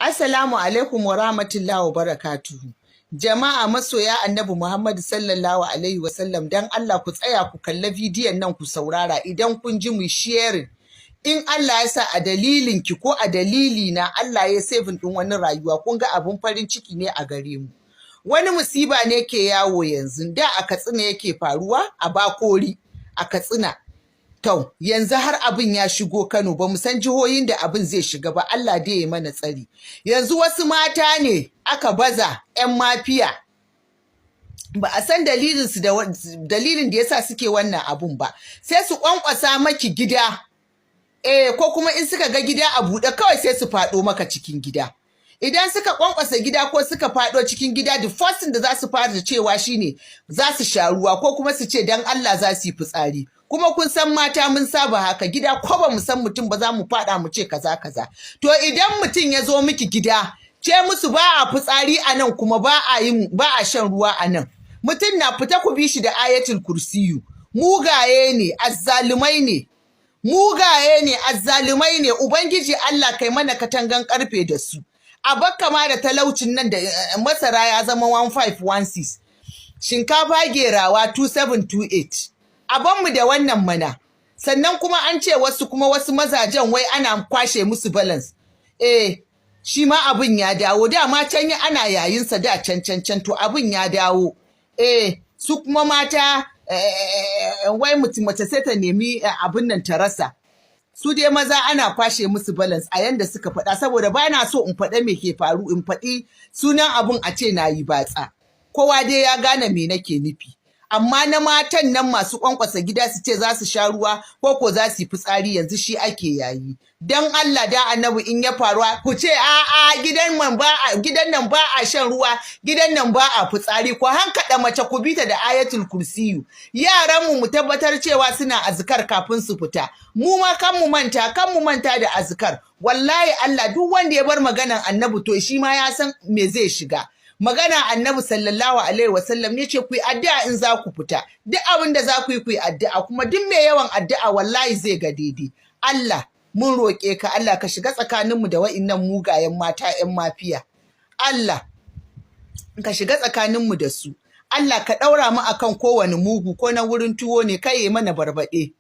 Assalamu alaikum wa rahmatullahi wa barakatuhu. Jama'a masoya Annabi Muhammad sallallahu alaihi wa sallam, dan Allah ku tsaya ku kalla bidiyon nan ku saurara, idan kun ji mu sharing. In Allah ya sa a dalilin ki ko a dalili na Allah ya saving din wani rayuwa, kun ga abun farin ciki ne a gare mu. Wani musiba ne ke yawo yanzu, da a Katsina yake faruwa, a Bakori a Katsina. To, yanzu har abin ya shigo Kano, ba mu san jihohin da abin zai shiga ba, Allah dai ya mana tsari. Yanzu wasu mata ne aka baza 'yan mafiya. Ba a san dalilin da yasa suke wannan abun ba. Sai su kwankwasa maki gida. Ko kuma in suka ga gida a buɗe kawai sai su faɗo maka cikin gida. Idan suka kwankwasa gida ko suka faɗo cikin gida, the first thing da za su fara cewa shine za su sha ruwa ko kuma su ce dan Allah za su yi fitsari. Kuma kun san mata mun saba haka, gida ko ba mu san mutum ba za mu faɗa mu ce kaza kaza. To idan mutum ya zo miki gida, ce musu ba a fitsari a nan kuma ba a shan ruwa a nan. Mutum na fita ku bi shi da ayatul kursiyu. Mugaye ne, azzalumai ne. Mugaye ne, azzalumai ne. Ubangiji Allah kai mana katangan karfe da su. A bakka ma da talaucin nan da masara ya zama 1516. Shinkafa gerawa 2728. Abanmu da wannan mana. Sannan kuma an ce wasu mazajen wai ana kwashe musu balance. Shi ma abin ya dawo. Dama can yi ana yayinsa da can to abin ya dawo. Su kuma mata wai mace sai ta nemi abin nan ta rasa. Su dai maza ana kwashe musu balance a yanda suka faɗa, saboda ba na so in faɗa me ke faru, in faɗi sunan abun a ce na yi batsa. Kowa dai ya gane me nake nufi. Amma na matan nan masu kwankwasa gida su ce za su sha ruwa ko za su yi fitsari, yanzu shi ake yayi. Dan Allah da Annabi in ya faru ku ce a'a gidan nan ba a shan ruwa, gidan nan ba a fitsari, ku hankaɗa mace ku bita da ayatul kursiyu. Yaran mu tabbatar cewa suna azkar kafin su fita. Mu ma kan mu manta da azkar. Wallahi Allah, duk wanda ya bar maganan Annabi to shi ma ya san me zai shiga. Magana Annabi sallallahu alaihi wasallam ne ce ku yi addu'a in za ku fita. Duk abin da za ku yi addu'a, kuma duk mai yawan addu'a wallahi zai ga daidai. Allah, mun roƙe ka, Allah ka shiga tsakaninmu da wa'innan mugayen mata 'yan mafiya. Allah, ka shiga tsakaninmu da su. Allah ka ɗaura mu akan kowane mugu, ko na wurin tuwo ne kai mana barbaɗe.